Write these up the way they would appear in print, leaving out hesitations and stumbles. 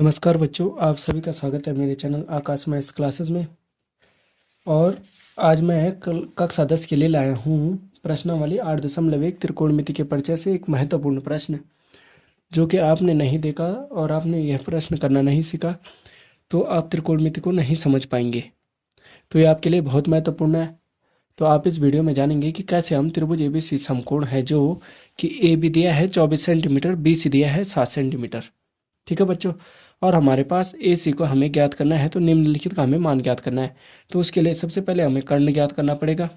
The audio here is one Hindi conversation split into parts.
नमस्कार बच्चों, आप सभी का स्वागत है मेरे चैनल आकाश मैथ्स क्लासेस में। और आज मैं कक्षा 10 के लिए लाया हूँ प्रश्नावली 8.1 त्रिकोणमिति के परिचय से एक महत्वपूर्ण प्रश्न, जो कि आपने नहीं देखा और आपने यह प्रश्न करना नहीं सीखा तो आप त्रिकोणमिति को नहीं समझ पाएंगे। तो ये आपके लिए बहुत महत्वपूर्ण है। तो आप इस वीडियो में जानेंगे कि कैसे हम त्रिभुज एबीसी समकोण है, जो कि ए बी दिया है 24 सेंटीमीटर, बी सी दिया है 7 सेंटीमीटर। ठीक है बच्चों, और हमारे पास ए सी को हमें ज्ञात करना है, तो निम्नलिखित का हमें मान ज्ञात करना है। तो उसके लिए सबसे पहले हमें कर्ण ज्ञात करना पड़ेगा।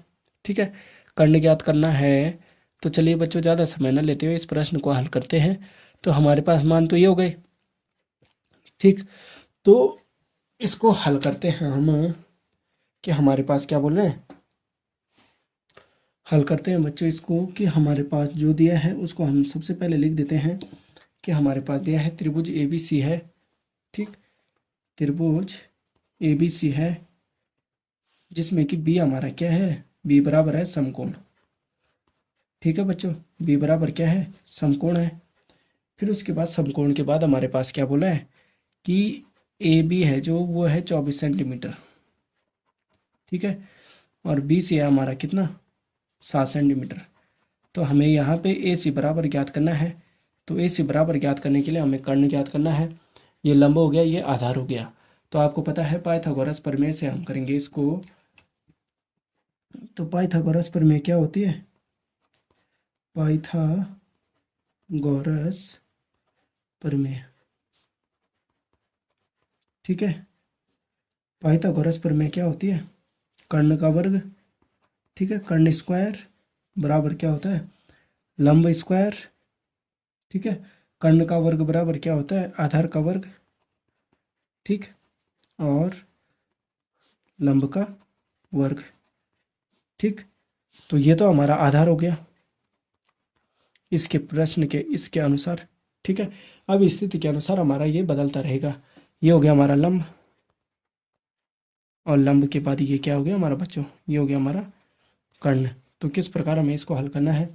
ठीक है, कर्ण ज्ञात करना है। तो चलिए बच्चों, ज़्यादा समय न लेते हुए इस प्रश्न को हल करते हैं। तो हमारे पास मान तो ये हो गए। ठीक, तो इसको हल करते हैं हम, कि हमारे पास क्या बोल रहे हैं, हल करते हैं बच्चों इसको, कि हमारे पास जो दिया है उसको हम सबसे पहले लिख देते हैं कि हमारे पास दिया है त्रिभुज ए बी सी है। ठीक, त्रिभुज ए बी सी है, जिसमें कि बी हमारा क्या है, बी बराबर है समकोण। ठीक है बच्चों, बी बराबर क्या है, समकोण है। फिर उसके बाद समकोण के बाद हमारे पास क्या बोला है कि ए बी है जो वो है 24 सेंटीमीटर। ठीक है, और बी सी है हमारा कितना, 7 सेंटीमीटर। तो हमें यहाँ पे ए सी बराबर ज्ञात करना है। तो ए सी बराबर ज्ञात करने के लिए हमें कर्ण ज्ञात करना है। ये लंब हो गया, ये आधार हो गया। तो आपको पता है पाइथागोरस प्रमेय से हम करेंगे इसको। तो पाइथागोरस प्रमेय क्या होती है, पाइथागोरस प्रमेय। ठीक है, पाइथागोरस प्रमेय क्या होती है, कर्ण का वर्ग। ठीक है, कर्ण स्क्वायर बराबर क्या होता है, लंब स्क्वायर। ठीक है, कर्ण का वर्ग बराबर क्या होता है, आधार का वर्ग। ठीक, और लंब का वर्ग। ठीक, तो ये तो हमारा आधार हो गया इसके प्रश्न के इसके अनुसार। ठीक है, अब स्थिति के अनुसार हमारा ये बदलता रहेगा। ये हो गया हमारा लंब, और लंब के बाद ये क्या हो गया हमारा बच्चों, ये हो गया हमारा कर्ण। तो किस प्रकार हमें इसको हल करना है,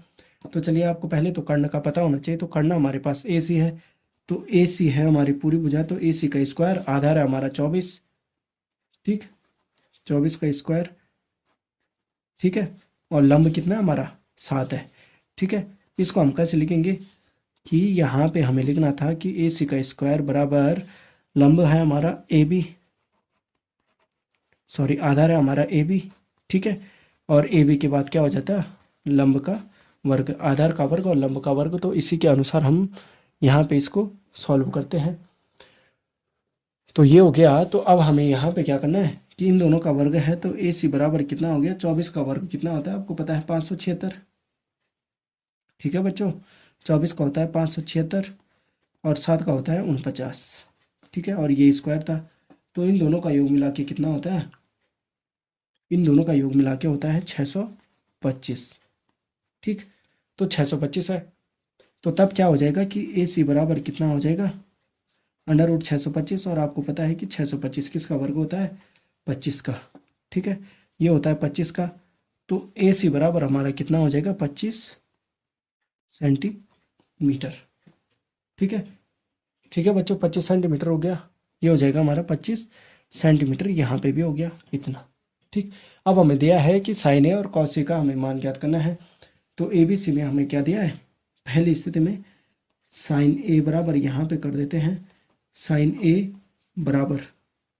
तो चलिए आपको पहले तो कर्ण का पता होना चाहिए। तो कर्ण हमारे पास ए सी है, तो ए सी है हमारी पूरी भुजा, तो ए सी का स्क्वायर, आधार है हमारा 24। ठीक, 24 का स्क्वायर। ठीक है, और लंब कितना है हमारा, 7 है। ठीक है, इसको हम कैसे लिखेंगे, कि यहाँ पे हमें लिखना था कि ए सी का स्क्वायर बराबर लंब है हमारा ए बी, सॉरी आधार है हमारा ए बी। ठीक है, और ए बी के बाद क्या हो जाता है, लंब का वर्ग, आधार का वर्ग और लंब का वर्ग। तो इसी के अनुसार हम यहाँ पे इसको सॉल्व करते हैं। तो ये हो गया। तो अब हमें यहाँ पे क्या करना है कि इन दोनों का वर्ग है, तो ए सी बराबर कितना हो गया, 24 का वर्ग कितना होता है आपको पता है, 576। ठीक है बच्चों, 24 का होता है 576, और 7 का होता है 49। ठीक है, और ये स्क्वायर था। तो इन दोनों का योग मिला के कितना होता है, इन दोनों का योग मिला के होता है 625। ठीक, तो 625 है। तो तब क्या हो जाएगा कि ए सी बराबर कितना हो जाएगा, अंडर रूट 625। और आपको पता है कि 625 किसका वर्ग होता है, 25 का। ठीक है, ये होता है 25 का। तो ए सी बराबर हमारा कितना हो जाएगा, 25 सेंटीमीटर। ठीक है, ठीक है बच्चों, 25 सेंटीमीटर हो गया। ये हो जाएगा हमारा 25 सेंटीमीटर, यहाँ पे भी हो गया इतना। ठीक, अब हमें दिया है कि साइन ए और कॉस ए का हमें मान ज्ञात करना है। तो ए बी सी में हमें क्या दिया है, पहली स्थिति में साइन ए बराबर यहाँ पे कर देते हैं, साइन ए बराबर,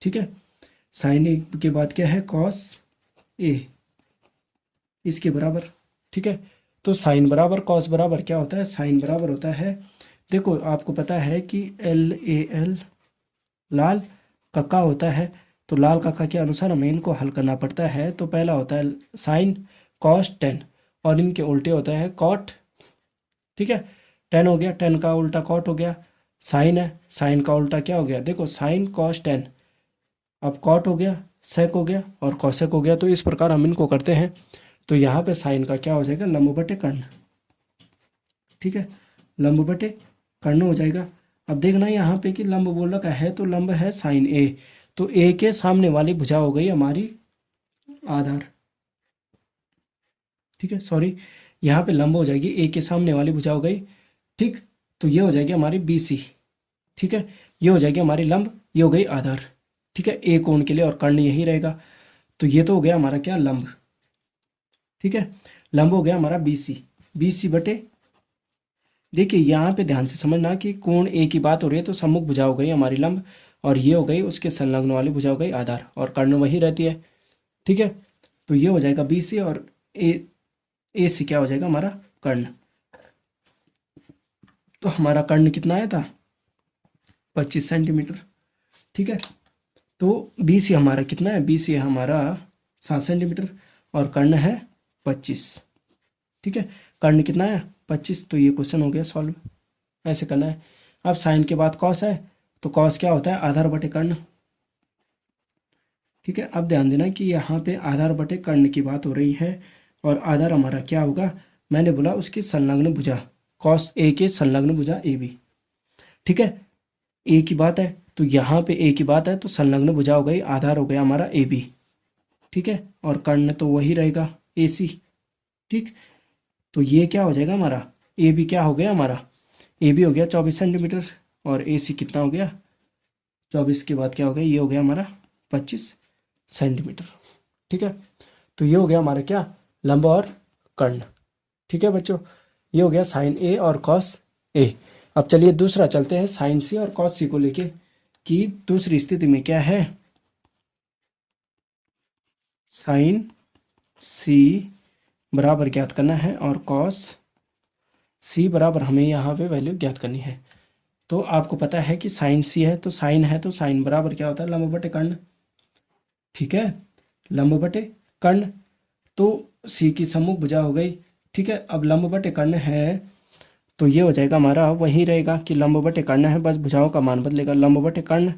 ठीक है, साइन ए के बाद क्या है, कॉस ए, इसके बराबर। ठीक है, तो साइन बराबर कॉस बराबर क्या होता है, साइन बराबर होता है, देखो आपको पता है कि एल ए एल लाल कक्का होता है। तो लाल कक्का के अनुसार हमें इनको हल करना पड़ता है। तो पहला होता है साइन कॉस टेन, और इनके उल्टे होता है कॉट। ठीक है, टेन हो गया, टेन का उल्टा कॉट हो गया। साइन है, साइन का उल्टा क्या हो गया, देखो साइन कॉस टेन, अब कॉट हो गया, सेक हो गया, और कॉसेक हो गया। तो इस प्रकार हम इनको करते हैं। तो यहाँ पे साइन का क्या हो जाएगा, लंब बटे कर्ण। ठीक है, लंब बटे कर्ण हो जाएगा। अब देखना यहाँ पे कि लंब बोल रखा है, तो लंब है साइन ए, तो ए के सामने वाली भुजा हो गई हमारी आधार। ठीक है, सॉरी, यहाँ पे लंब हो जाएगी, ए के सामने वाली भुजा हो गई। ठीक, तो ये हो जाएगी हमारी बी सी। ठीक है, ये हो जाएगी हमारी लंब, ये हो गई आधार। ठीक है, ए कोण के लिए और कर्ण यही रहेगा। तो ये तो हो गया हमारा क्या, लंब। ठीक है, लंब हो गया हमारा बीसी। बीसी बटे, देखिए यहाँ पे ध्यान से समझना कि कोण ए की बात हो रही है तो सम्मुख भुजा हो गई हमारी लंब, और ये हो गई उसके संलग्न वाली भुजा हो गई आधार, और कर्ण वही रहती है। ठीक है, तो ये हो जाएगा बीसी, और ए सी क्या हो जाएगा हमारा कर्ण। तो हमारा कर्ण कितना आया था, 25 सेंटीमीटर। ठीक है, तो बीसी हमारा कितना है, बीसी हमारा 7 सेंटीमीटर, और कर्ण है 25। ठीक है, कर्ण कितना है 25। तो ये क्वेश्चन हो गया सॉल्व, ऐसे करना है। अब साइन के बाद कॉस है, तो कॉस क्या होता है, आधार बटे कर्ण। ठीक है, अब ध्यान देना कि यहाँ पे आधार बटे कर्ण की बात हो रही है, और आधार हमारा क्या होगा, मैंने बोला उसकी संलग्न भुजा, कॉस ए के संलग्न भुजा ए बी। ठीक है, ए की बात है तो यहाँ पे ए की बात है तो संलग्न भुजा हो गई, आधार हो गया हमारा ए बी। ठीक है, और कर्ण तो वही रहेगा ए सी। ठीक, तो ये क्या हो जाएगा हमारा, ए बी क्या हो गया हमारा, ए बी हो गया 24 सेंटीमीटर, और ए सी कितना हो गया 24 के बाद क्या हो गया, ये हो गया हमारा 25 सेंटीमीटर। ठीक है, तो ये हो गया हमारा क्या, लंब और कर्ण। ठीक है बच्चों, ये हो गया साइन ए और कॉस ए। अब चलिए दूसरा चलते हैं, साइन सी और कॉस सी को लेके, कि दूसरी स्थिति में क्या है, साइन सी बराबर ज्ञात करना है और कॉस सी बराबर हमें यहाँ पे वैल्यू ज्ञात करनी है। तो आपको पता है कि साइन सी है तो साइन बराबर क्या होता है, लंब बटे कर्ण। ठीक है, लंब बटे कर्ण, तो सी की सम्मुख भुजा हो गई। ठीक है, अब लंब बटे कर्ण है तो ये हो जाएगा हमारा, वही रहेगा कि लंब बटे कर्ण है, बस भुजाओं का मान बदलेगा, लंब बटे कर्ण।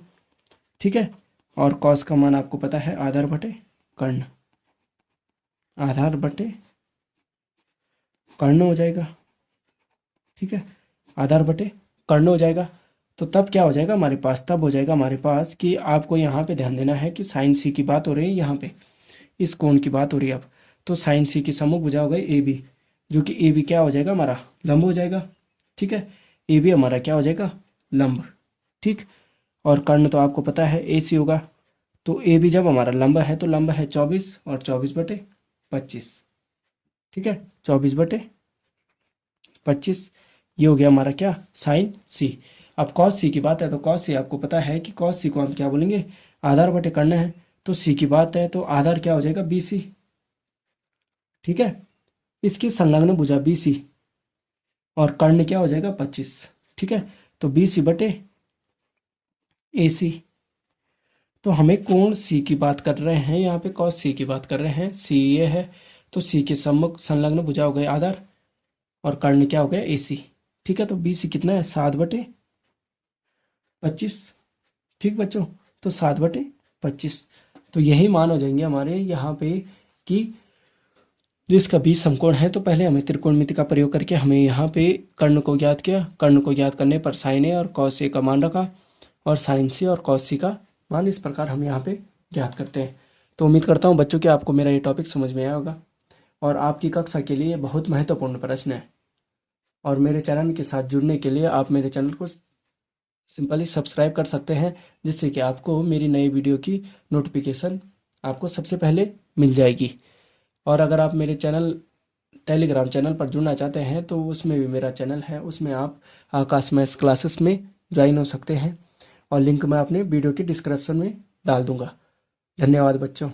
ठीक है, और कॉस का मान आपको पता है आधार बटे कर्ण, आधार बटे कर्ण हो जाएगा। ठीक है, आधार बटे कर्ण हो जाएगा। तो तब क्या हो जाएगा हमारे पास, तब हो जाएगा हमारे पास कि आपको यहाँ पे ध्यान देना है कि साइन सी की बात हो रही है, यहाँ पे इस कोण की बात हो रही है। अब तो साइन सी की सम्मुख भुजा हो गई ए बी, जो कि ए बी क्या हो जाएगा हमारा, लंब हो जाएगा। ठीक है, ए बी हमारा क्या हो जाएगा, लंब। ठीक, और कर्ण तो आपको पता है ए सी होगा। तो ए बी जब हमारा लंब है तो लंब है 24, और 24 बटे 25। ठीक है, 24 बटे 25, ये हो गया हमारा क्या, साइन सी। अब कॉस सी की बात है तो कॉस सी आपको पता है कि कॉस सी को हम क्या बोलेंगे, आधार बटे कर्ण है। तो सी की बात है तो आधार क्या हो जाएगा, बी सी। ठीक है, इसकी संलग्न भुजा बी सी, और कर्ण क्या हो जाएगा 25। ठीक है, तो बी सी बटे ए सी। तो हमें कोण सी की बात कर रहे हैं, यहाँ पे कॉस सी की बात कर रहे हैं, सी ये है तो सी के सम्मुख संलग्न भुजा हो गए आधार, और कर्ण क्या हो गया ए सी। ठीक है, तो बी सी कितना है, 7 बटे 25। ठीक बच्चों, तो 7 बटे 25, तो यही मान हो जाएंगे हमारे यहाँ पे कि जिसका 20 समकोण है। तो पहले हमें त्रिकोणमिति का प्रयोग करके हमें यहाँ पे कर्ण को ज्ञात किया, कर्ण को ज्ञात करने पर साइन ए और कॉस ए का मान रखा, और साइन सी और कॉस सी का मान इस प्रकार हम यहाँ पे ज्ञात करते हैं। तो उम्मीद करता हूँ बच्चों कि आपको मेरा ये टॉपिक समझ में आया होगा, और आपकी कक्षा के लिए बहुत महत्वपूर्ण प्रश्न है। और मेरे चैनल के साथ जुड़ने के लिए आप मेरे चैनल को सिंपली सब्सक्राइब कर सकते हैं, जिससे कि आपको मेरी नई वीडियो की नोटिफिकेशन आपको सबसे पहले मिल जाएगी। और अगर आप मेरे चैनल टेलीग्राम चैनल पर जुड़ना चाहते हैं तो उसमें भी मेरा चैनल है, उसमें आप आकाश मैथ्स क्लासेस में ज्वाइन हो सकते हैं, और लिंक मैं अपने वीडियो के डिस्क्रिप्शन में डाल दूंगा। धन्यवाद बच्चों।